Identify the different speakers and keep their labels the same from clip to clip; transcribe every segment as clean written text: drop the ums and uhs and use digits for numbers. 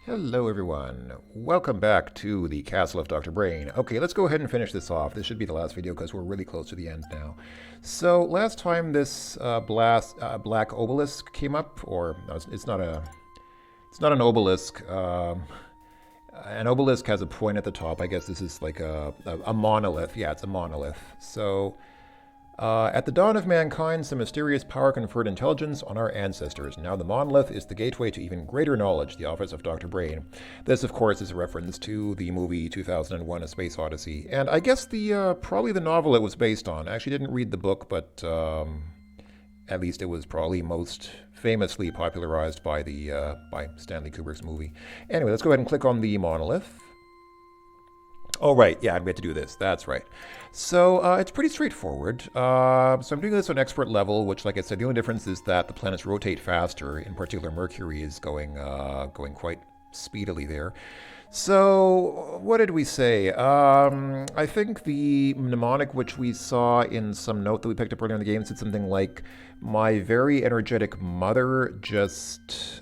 Speaker 1: Hello everyone, welcome back to the Castle of Dr. Brain. Okay, let's go ahead and finish this off. This should be the last video because we're really close to the end now. So last time this black obelisk came up, or no, it's not an obelisk. An obelisk has a point at the top. I guess this is like a monolith. Yeah, it's a monolith. So at the dawn of mankind, some mysterious power conferred intelligence on our ancestors. Now the monolith is the gateway to even greater knowledge, the office of Dr. Brain. This, of course, is a reference to the movie 2001: A Space Odyssey, and I guess the probably the novel it was based on. I actually didn't read the book, but at least it was probably most famously popularized by the by Stanley Kubrick's movie. Anyway, let's go ahead and click on the monolith. Oh, right. Yeah, we had to do this. That's right. So it's pretty straightforward. So I'm doing this on expert level, which, like I said, the only difference is that the planets rotate faster. In particular, Mercury is going quite speedily there. So what did we say? I think the mnemonic which we saw in some note that we picked up earlier in the game said something like, "My very energetic mother just..."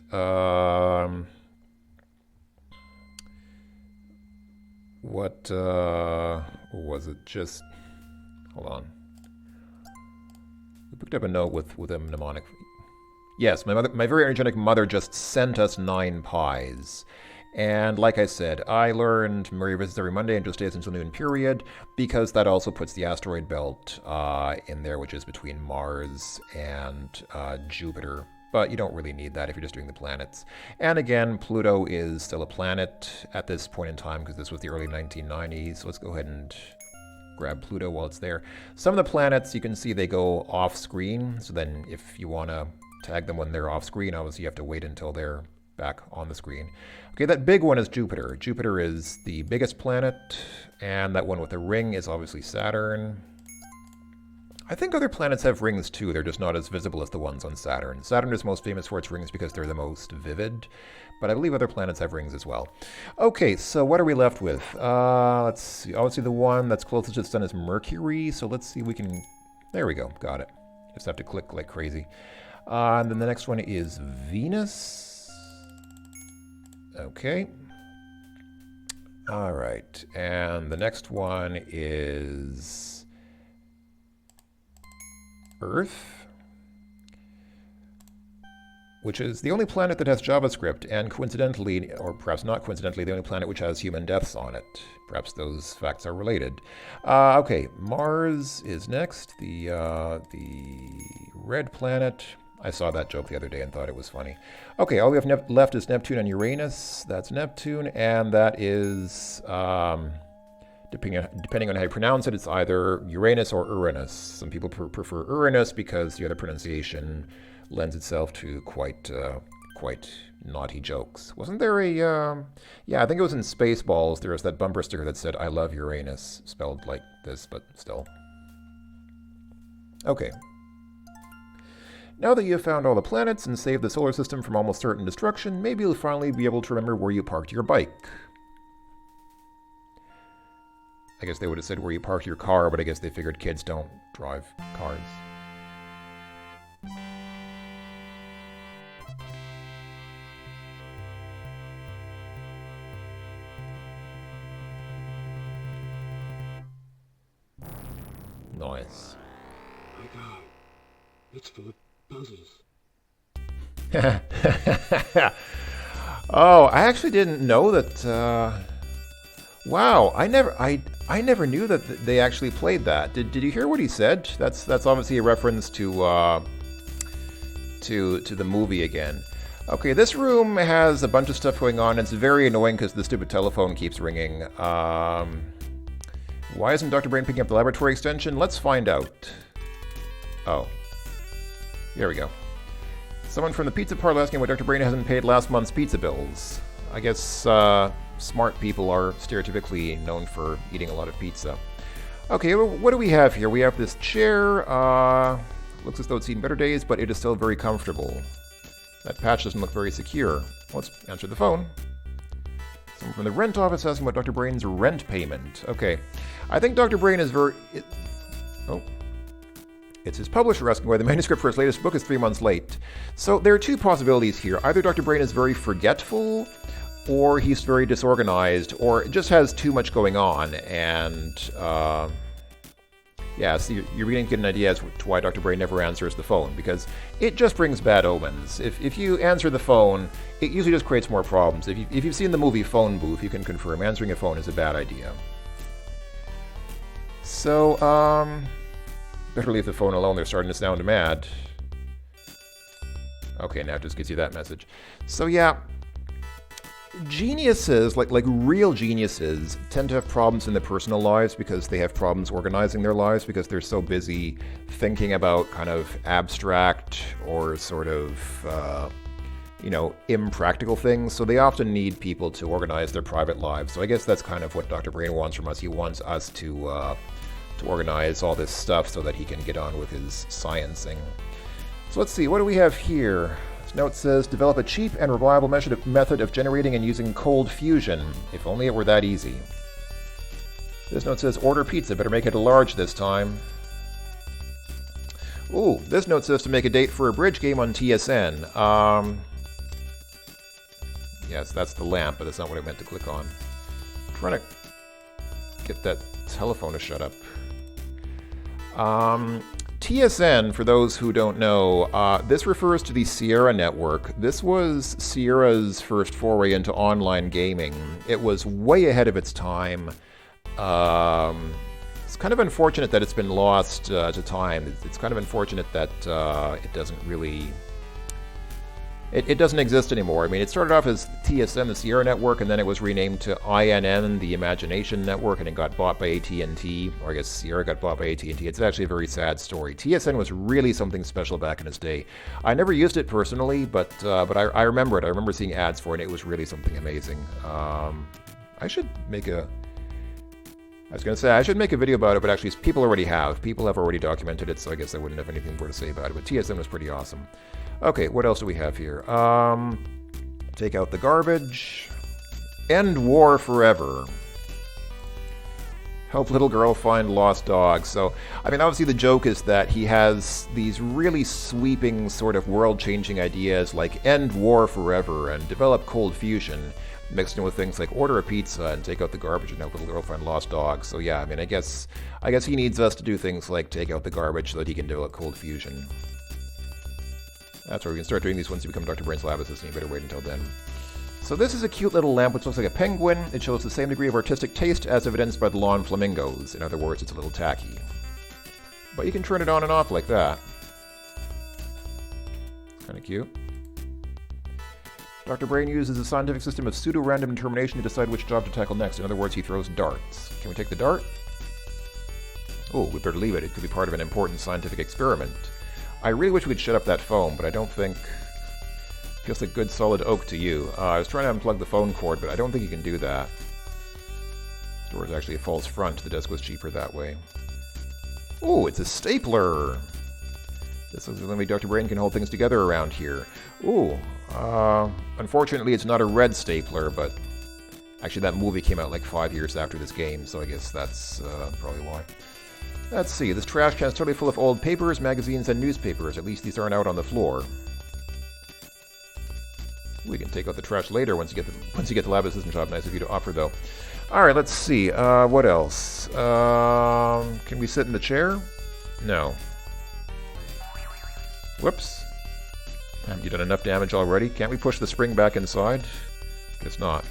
Speaker 1: What was it? Just hold on. We picked up a note with a mnemonic. Yes, my very energetic mother just sent us 9 pies. And like I said, I learned Murray visits every Monday and just stays until noon period, because that also puts the asteroid belt in there, which is between Mars and Jupiter. But you don't really need that if you're just doing the planets. And again, Pluto is still a planet at this point in time because this was the early 1990s. So let's go ahead and grab Pluto while it's there. Some of the planets, you can see they go off screen. So then if you want to tag them when they're off screen, obviously you have to wait until they're back on the screen. Okay, that big one is Jupiter. Jupiter is the biggest planet. And that one with the ring is obviously Saturn. I think other planets have rings too, they're just not as visible as the ones on Saturn. Saturn is most famous for its rings because they're the most vivid, but I believe other planets have rings as well. Okay, so what are we left with? Let's see, obviously the one that's closest to the sun is Mercury, so let's see if we can... There we go, got it. Just have to click like crazy. And then the next one is Venus. Okay. All right, and the next one is... Earth, which is the only planet that has JavaScript, and coincidentally, or perhaps not coincidentally, the only planet which has human deaths on it. Perhaps those facts are related. Okay, Mars is next, the red planet. I saw that joke the other day and thought it was funny. Okay, all we have left is Neptune and Uranus. That's Neptune, and that is... Depending on how you pronounce it, it's either Uranus or Uranus. Some people prefer Uranus because the other pronunciation lends itself to quite naughty jokes. Wasn't there a... yeah, I think it was in Spaceballs. There was that bumper sticker that said, "I love Uranus," spelled like this, but still. Okay. Now that you have found all the planets and saved the solar system from almost certain destruction, maybe you'll finally be able to remember where you parked your bike. I guess they would have said where you parked your car, but I guess they figured kids don't drive cars. Nice.
Speaker 2: My God, it's full of puzzles.
Speaker 1: Oh, I actually didn't know that... Wow, I never knew that they actually played that. Did you hear what he said? That's obviously a reference to the movie again. Okay, this room has a bunch of stuff going on. It's very annoying because the stupid telephone keeps ringing. Why isn't Dr. Brain picking up the laboratory extension? Let's find out. Oh, here we go. Someone from the pizza parlor asking why Dr. Brain hasn't paid last month's pizza bills. I guess smart people are stereotypically known for eating a lot of pizza. Okay, what do we have here? We have this chair. Looks as though it's seen better days, but it is still very comfortable. That patch doesn't look very secure. Let's answer the phone. Someone from the rent office asking about Dr. Brain's rent payment. Okay, I think Dr. Brain is very... It's his publisher asking why the manuscript for his latest book is 3 months late. So there are two possibilities here. Either Dr. Brain is very forgetful, or he's very disorganized, or just has too much going on, and yeah, so you're beginning to get an idea as to why Dr. Brain never answers the phone, because it just brings bad omens. If you answer the phone, it usually just creates more problems. If you've seen the movie Phone Booth, you can confirm answering a phone is a bad idea. So, better leave the phone alone, they're starting to sound mad. Okay, now it just gives you that message. So yeah, geniuses, like real geniuses, tend to have problems in their personal lives because they have problems organizing their lives because they're so busy thinking about kind of abstract or sort of, impractical things. So they often need people to organize their private lives. So I guess that's kind of what Dr. Brain wants from us. He wants us to organize all this stuff so that he can get on with his sciencing. So let's see, what do we have here? This note says, develop a cheap and reliable method of generating and using cold fusion. If only it were that easy. This note says, order pizza, better make it a large this time. Ooh, this note says to make a date for a bridge game on TSN. Yes, that's the lamp, but that's not what I meant to click on. I'm trying to get that telephone to shut up. TSN, for those who don't know, this refers to the Sierra network. This was Sierra's first foray into online gaming. It was way ahead of its time. It's kind of unfortunate that it's been lost to time. It's kind of unfortunate that it doesn't really... It doesn't exist anymore. I mean, it started off as TSN, the Sierra Network, and then it was renamed to INN, the Imagination Network, and it got bought by AT&T, or I guess Sierra got bought by AT&T. It's actually a very sad story. TSN was really something special back in its day. I never used it personally, but I remember it. I remember seeing ads for it, and it was really something amazing. I should make a... I was going to say, I should make a video about it, but actually people already have. People have already documented it, so I guess I wouldn't have anything more to say about it. But TSN was pretty awesome. Okay, what else do we have here? Take out the garbage. End war forever. Help little girl find lost dog. So, I mean, obviously the joke is that he has these really sweeping sort of world-changing ideas like end war forever and develop cold fusion, mixed in with things like order a pizza and take out the garbage and help little girl find lost dogs. So yeah, I mean, I guess he needs us to do things like take out the garbage so that he can develop cold fusion. That's where we can start doing these once you become Dr. Brain's lab assistant. You better wait until then. So this is a cute little lamp which looks like a penguin. It shows the same degree of artistic taste as evidenced by the lawn flamingos. In other words, it's a little tacky. But you can turn it on and off like that. Kind of cute. Dr. Brain uses a scientific system of pseudo-random determination to decide which job to tackle next. In other words, he throws darts. Can we take the dart? Oh, we better leave it. It could be part of an important scientific experiment. I really wish we could shut up that phone, but I don't think... Feels like good solid oak to you. I was trying to unplug the phone cord, but I don't think you can do that. This door is actually a false front. The desk was cheaper that way. Oh, it's a stapler! This is the only way Dr. Brain can hold things together around here. Ooh, unfortunately it's not a red stapler, but... Actually, that movie came out like 5 years after this game, so I guess that's probably why. Let's see, this trash can is totally full of old papers, magazines, and newspapers. At least these aren't out on the floor. We can take out the trash later once you get the lab assistant job. Nice of you to offer, though. All right, let's see. What else? Can we sit in the chair? No. Whoops. Haven't you done enough damage already? Can't we push the spring back inside? Guess not.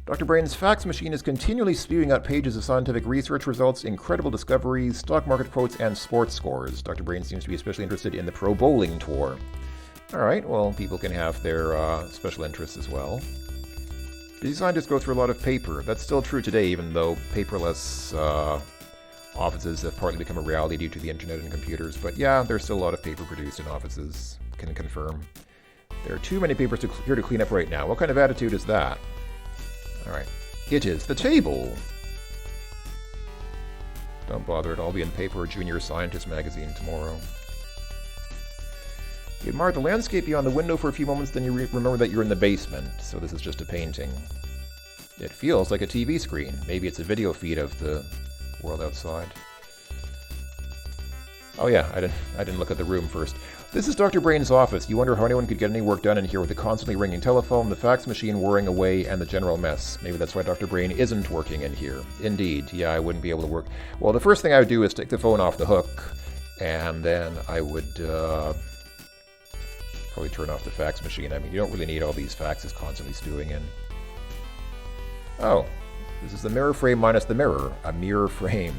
Speaker 1: Dr. Brain's fax machine is continually spewing out pages of scientific research results, incredible discoveries, stock market quotes, and sports scores. Dr. Brain seems to be especially interested in the Pro Bowling Tour. Alright, well, people can have their special interests as well. Busy scientists go through a lot of paper. That's still true today, even though paperless offices have partly become a reality due to the internet and computers. But yeah, there's still a lot of paper produced in offices, can confirm. There are too many papers here to clean up right now. What kind of attitude is that? Alright. It is the table! Don't bother, it'll all be in Paper Junior Scientist magazine tomorrow. You admire the landscape beyond the window for a few moments, then you remember that you're in the basement, so this is just a painting. It feels like a TV screen. Maybe it's a video feed of the world outside. Oh yeah, I didn't look at the room first. This is Dr. Brain's office. You wonder how anyone could get any work done in here with the constantly ringing telephone, the fax machine whirring away, and the general mess. Maybe that's why Dr. Brain isn't working in here. Indeed, yeah, I wouldn't be able to work. Well, the first thing I would do is take the phone off the hook, and then I would probably turn off the fax machine. I mean, you don't really need all these faxes constantly stewing in. Oh, this is the mirror frame minus the mirror. A mirror frame.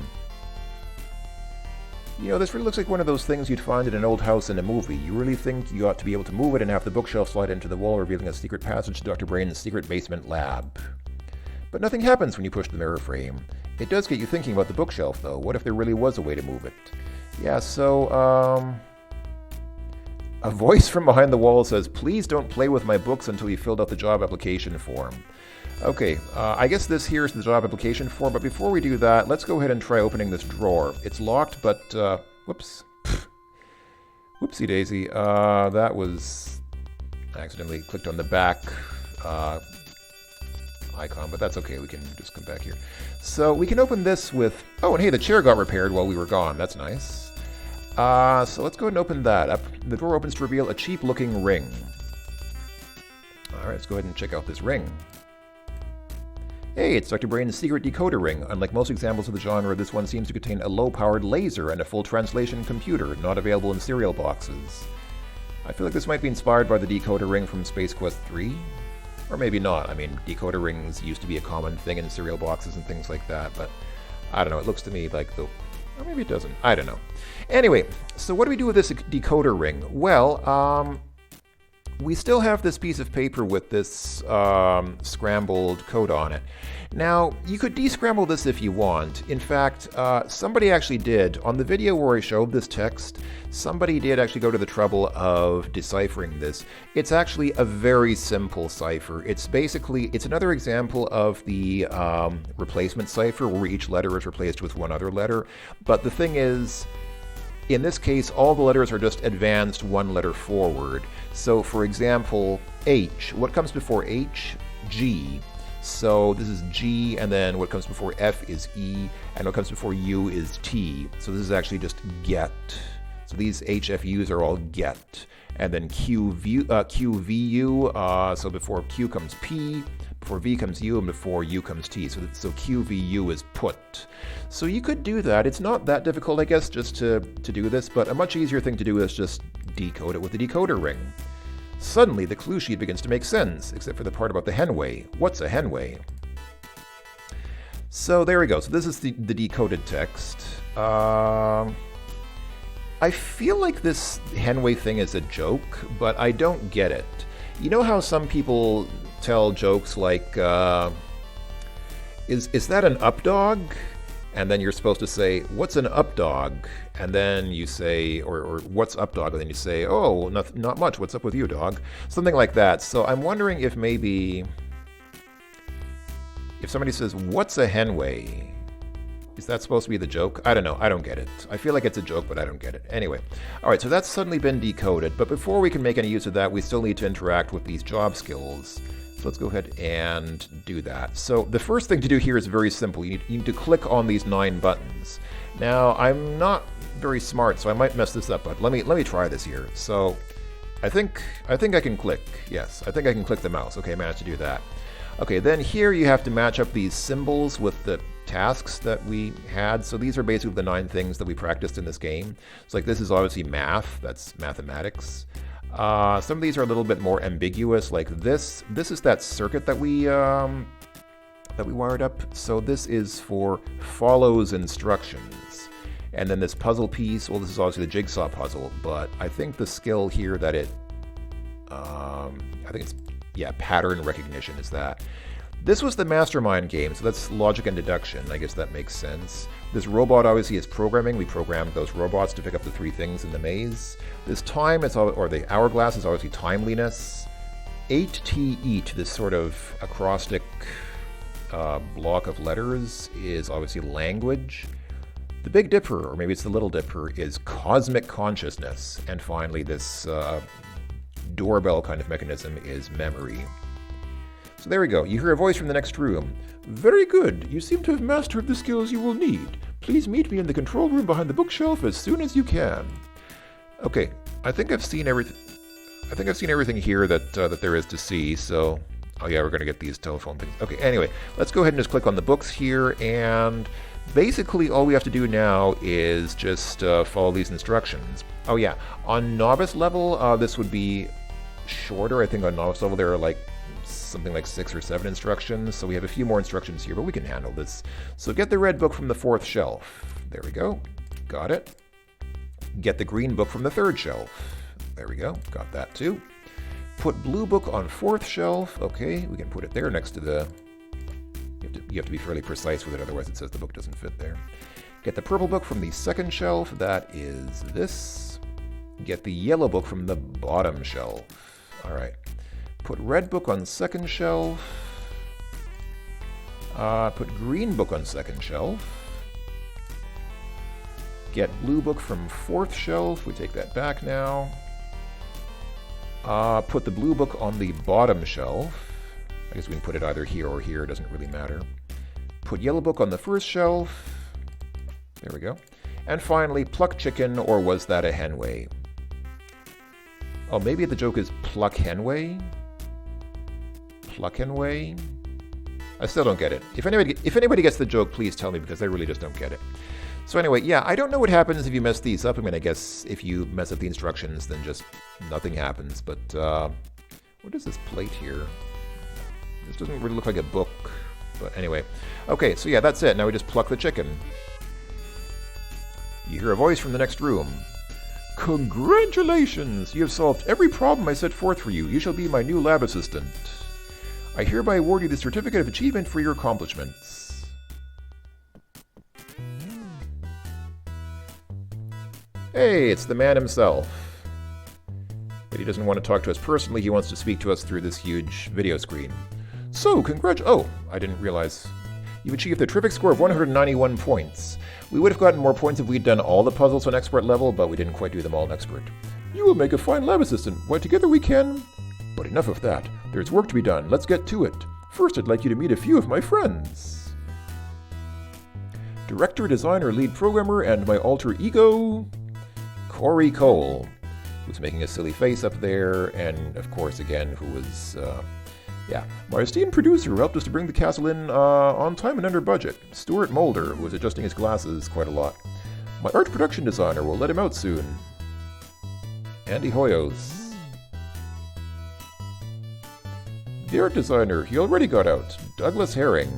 Speaker 1: You know, this really looks like one of those things you'd find in an old house in a movie. You really think you ought to be able to move it and have the bookshelf slide into the wall, revealing a secret passage to Dr. Brain's secret basement lab. But nothing happens when you push the mirror frame. It does get you thinking about the bookshelf, though. What if there really was a way to move it? Yeah, so, a voice from behind the wall says, "Please don't play with my books until you filled out the job application form." Okay, I guess this here is the job application form, but before we do that, let's go ahead and try opening this drawer. It's locked, but, whoops. Whoopsie daisy. That was... I accidentally clicked on the back icon, but that's okay. We can just come back here. So we can open this with... Oh, and hey, the chair got repaired while we were gone. That's nice. So let's go ahead and open that up. The door opens to reveal a cheap-looking ring. All right, let's go ahead and check out this ring. Hey, it's Dr. Brain's secret decoder ring. Unlike most examples of the genre, this one seems to contain a low-powered laser and a full translation computer, not available in cereal boxes. I feel like this might be inspired by the decoder ring from Space Quest 3. Or maybe not. I mean, decoder rings used to be a common thing in cereal boxes and things like that, but I don't know. It looks to me like the... Or maybe it doesn't. I don't know. Anyway, so what do we do with this decoder ring? Well, we still have this piece of paper with this scrambled code on it. Now, you could descramble this if you want. In fact, somebody actually did. On the video where I showed this text, somebody did actually go to the trouble of deciphering this. It's actually a very simple cipher. It's another example of the replacement cipher where each letter is replaced with one other letter. But the thing is, in this case, all the letters are just advanced one letter forward. So, for example, H. What comes before H? G. So this is G, and then what comes before F is E, and what comes before U is T. So this is actually just get. So these HFUs are all get. And then QVU, so before Q comes P, before V comes U, and before U comes T. So QVU is put. So you could do that. It's not that difficult, I guess, just to do this, but a much easier thing to do is just decode it with the decoder ring. Suddenly, the clue sheet begins to make sense, except for the part about the Henway. What's a Henway? So there we go. So this is the decoded text. I feel like this Henway thing is a joke, but I don't get it. You know how some people tell jokes like, is that an up dog? And then you're supposed to say, what's an up dog? And then you say, or what's up dog? And then you say, oh, not much. What's up with you, dog? Something like that. So I'm wondering if maybe, if somebody says, what's a Henway? Is that supposed to be the joke? I don't know. I don't get it. I feel like it's a joke, but I don't get it. Anyway. All right, so that's suddenly been decoded. But before we can make any use of that, we still need to interact with these job skills. So let's go ahead and do that. So the first thing to do here is very simple. You need to click on these 9 buttons. Now, I'm not very smart, so I might mess this up, but let me try this here. So I think I can click. Yes, I think I can click the mouse. Okay, I managed to do that. Okay, then here you have to match up these symbols with the tasks that we had. So these are basically the 9 things that we practiced in this game. So like this is obviously math, that's mathematics. Some of these are a little bit more ambiguous, like this. This is that circuit that we wired up. So this is for follows instructions. And then this puzzle piece, well, this is obviously the jigsaw puzzle, but I think the skill here that I think it's, yeah, pattern recognition is that. This was the mastermind game, so that's logic and deduction. I guess that makes sense. This robot obviously is programming. We programmed those robots to pick up the 3 things in the maze. This time, or the hourglass is obviously timeliness. 8T eat, this sort of acrostic block of letters, is obviously language. The Big Dipper, or maybe it's the Little Dipper, is cosmic consciousness. And finally, this doorbell kind of mechanism is memory. So there we go. You hear a voice from the next room. Very good. You seem to have mastered the skills you will need. Please meet me in the control room behind the bookshelf as soon as you can. Okay, I think I've seen everything. I think I've seen everything here that that there is to see. So, oh yeah, we're gonna get these telephone things. Okay. Anyway, let's go ahead and just click on the books here, and basically all we have to do now is just follow these instructions. Oh yeah, on novice level, this would be shorter. I think on novice level there are like something like 6 or 7 instructions. So we have a few more instructions here, but we can handle this. So get the red book from the 4th shelf. There we go. Got it. Get the green book from the 3rd shelf. There we go. Got that too. Put blue book on 4th shelf. Okay, we can put it there next to the... You have to be fairly precise with it, otherwise it says the book doesn't fit there. Get the purple book from the 2nd shelf. That is this. Get the yellow book from the bottom shelf. All right. Put red book on 2nd shelf. Put green book on 2nd shelf. Get blue book from 4th shelf. We take that back now. Put the blue book on the bottom shelf. I guess we can put it either here or here. It doesn't really matter. Put yellow book on the 1st shelf. There we go. And finally, pluck chicken, or was that a henway? Oh, maybe the joke is pluck henway? Pluck henway? I still don't get it. If anybody gets the joke, please tell me, because I really just don't get it. So anyway, yeah, I don't know what happens if you mess these up. I mean, I guess if you mess up the instructions, then just nothing happens. But what is this plate here? This doesn't really look like a book. But anyway. Okay, so yeah, that's it. Now we just pluck the chicken. You hear a voice from the next room. Congratulations! You have solved every problem I set forth for you. You shall be my new lab assistant. I hereby award you the Certificate of Achievement for your accomplishments. Hey, it's the man himself. But he doesn't want to talk to us personally, he wants to speak to us through this huge video screen. So, oh, I didn't realize. You've achieved a terrific score of 191 points. We would have gotten more points if we'd done all the puzzles on expert level, but we didn't quite do them all on expert. You will make a fine lab assistant. Why, together we can... But enough of that. There's work to be done. Let's get to it. First, I'd like you to meet a few of my friends. Director, designer, lead programmer, and my alter ego, Corey Cole, who's making a silly face up there, and of course, again, who was, my esteemed producer who helped us to bring the castle in on time and under budget, Stuart Mulder, who was adjusting his glasses quite a lot. My art production designer will let him out soon, Andy Hoyos. The art designer, he already got out, Douglas Herring.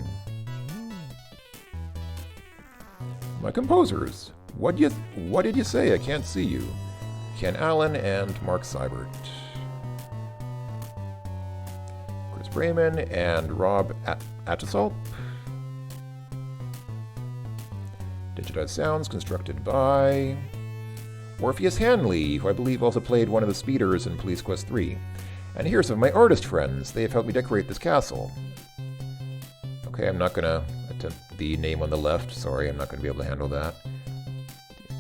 Speaker 1: My composers, what did you say? I can't see you. Ken Allen and Mark Seibert. Chris Brayman and Rob Attisalt. Digitized sounds constructed by Orpheus Hanley, who I believe also played one of the speeders in Police Quest 3. And here's some of my artist friends. They have helped me decorate this castle. Okay, I'm not going to attempt the name on the left. Sorry, I'm not going to be able to handle that.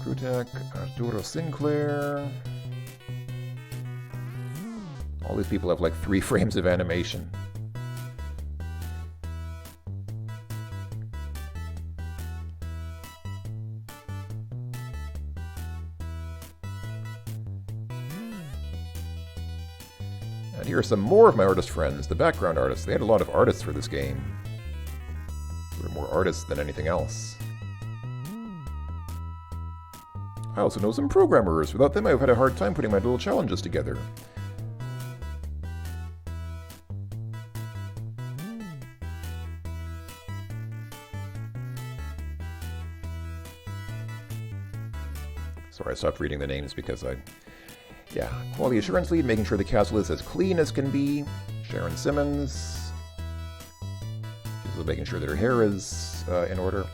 Speaker 1: Krutek, Arturo Sinclair. All these people have like 3 frames of animation. And here are some more of my artist friends, the background artists. They had a lot of artists for this game. There were more artists than anything else. I also know some programmers. Without them, I would have had a hard time putting my little challenges together. Sorry, I stopped reading the names because quality assurance lead, making sure the castle is as clean as can be. Sharon Simmons. She's making sure that her hair is in order.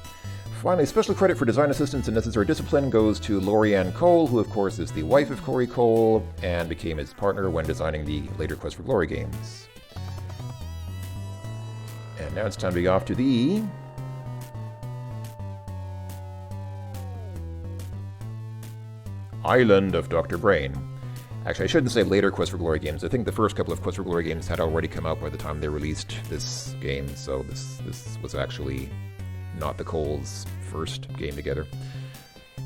Speaker 1: Finally, special credit for design assistance and necessary discipline goes to Lorianne Cole, who of course is the wife of Corey Cole and became his partner when designing the later Quest for Glory games. And now it's time to be off to the Island of Dr. Brain. Actually, I shouldn't say later Quest for Glory games. I think the first couple of Quest for Glory games had already come out by the time they released this game, so this was actually not the Coles' first game together.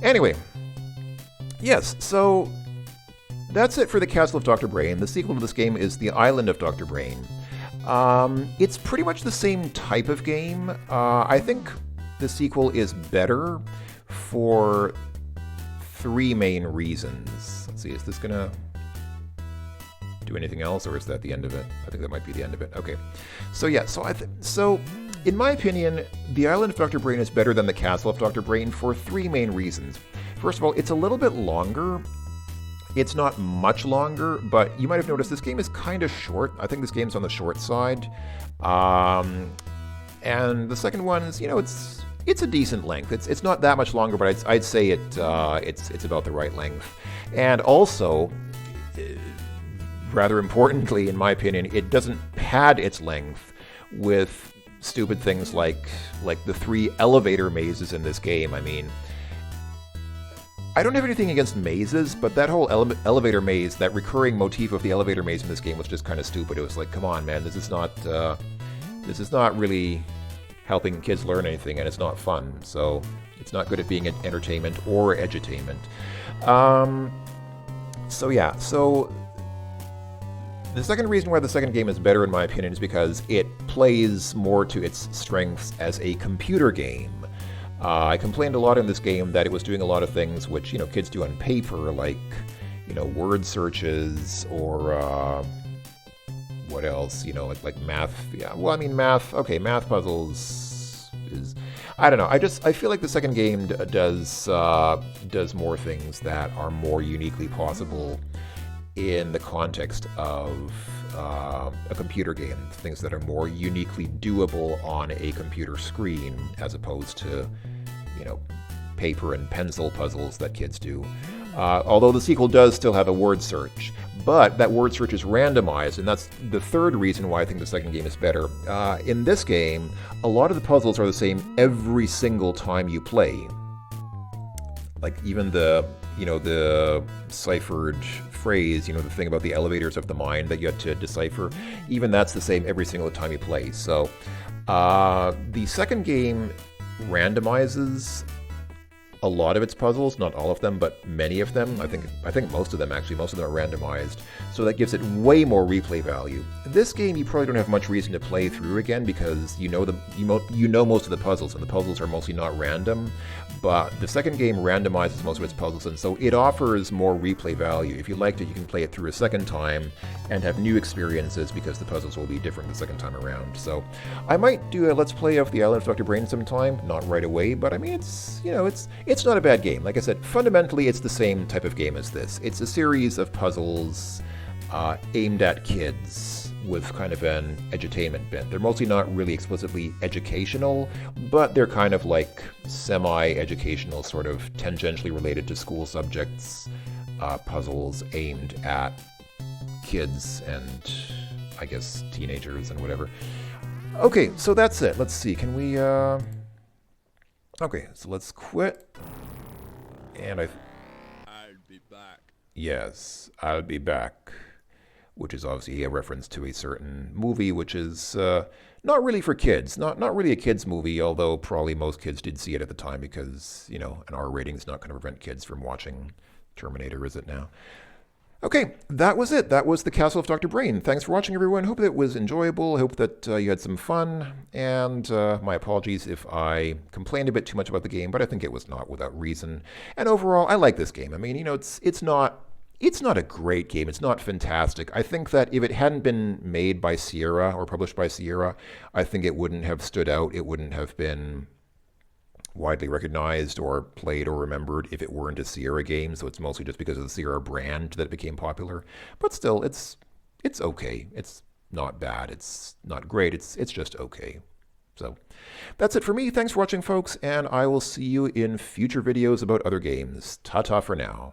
Speaker 1: Anyway, yes, so that's it for the Castle of Dr. Brain. The sequel to this game is The Island of Dr. Brain. It's pretty much the same type of game. I think the sequel is better for 3 main reasons. Let's see, is this gonna do anything else, or is that the end of it? I think that might be the end of it. Okay. So yeah, so in my opinion, The Island of Dr. Brain is better than The Castle of Dr. Brain for 3 main reasons. First of all, it's a little bit longer. It's not much longer, but you might have noticed this game is kind of short. I think this game's on the short side. And the second one is, it's a decent length. It's not that much longer, but I'd say it's about the right length. And also, rather importantly, in my opinion, it doesn't pad its length with stupid things like the 3 elevator mazes in this game. I mean, I don't have anything against mazes, but that whole elevator maze, that recurring motif of the elevator maze in this game was just kind of stupid. It was like, come on, man, this is not really helping kids learn anything, and it's not fun. So it's not good at being an entertainment or edutainment. So the second reason why the second game is better, in my opinion, is because it plays more to its strengths as a computer game. I complained a lot in this game that it was doing a lot of things which, kids do on paper, like, word searches or what else? Like math. Yeah, well, I mean, math. Okay, math puzzles is. I don't know. I feel like the second game does more things that are more uniquely possible in the context of a computer game, things that are more uniquely doable on a computer screen as opposed to, paper and pencil puzzles that kids do. Although the sequel does still have a word search, but that word search is randomized, and that's the third reason why I think the second game is better. In this game, a lot of the puzzles are the same every single time you play. Like even the ciphered phrase, the thing about the elevators of the mind that you have to decipher, even that's the same every single time you play. So the second game randomizes a lot of its puzzles, not all of them, but many of them. I think most of them, actually. Most of them are randomized. So that gives it way more replay value. This game, you probably don't have much reason to play through again because you know most of the puzzles, and the puzzles are mostly not random. But the second game randomizes most of its puzzles, and so it offers more replay value. If you liked it, you can play it through a second time and have new experiences because the puzzles will be different the second time around. So I might do a Let's Play of The Island of Dr. Brain sometime, not right away, but I mean, it's not a bad game. Like I said, fundamentally, it's the same type of game as this. It's a series of puzzles aimed at kids with kind of an edutainment bent. They're mostly not really explicitly educational, but they're kind of like semi-educational, sort of tangentially related to school subjects, puzzles aimed at kids and, I guess, teenagers and whatever. Okay, so that's it. Let's see, can we, okay, so let's quit. And I'll
Speaker 2: be back.
Speaker 1: Yes, I'll be back. Which is obviously a reference to a certain movie, which is not really for kids. Not really a kids movie, although probably most kids did see it at the time because, an R rating is not going to prevent kids from watching Terminator, is it now? Okay, that was it. That was The Castle of Dr. Brain. Thanks for watching, everyone. Hope it was enjoyable. Hope that you had some fun. And my apologies if I complained a bit too much about the game, but I think it was not without reason. And overall, I like this game. I mean, it's not a great game. It's not fantastic. I think that if it hadn't been made by Sierra or published by Sierra, I think it wouldn't have stood out. It wouldn't have been widely recognized or played or remembered if it weren't a Sierra game. So it's mostly just because of the Sierra brand that it became popular. But still, it's okay. It's not bad. It's not great. It's just okay. So that's it for me. Thanks for watching, folks, and I will see you in future videos about other games. Ta-ta for now.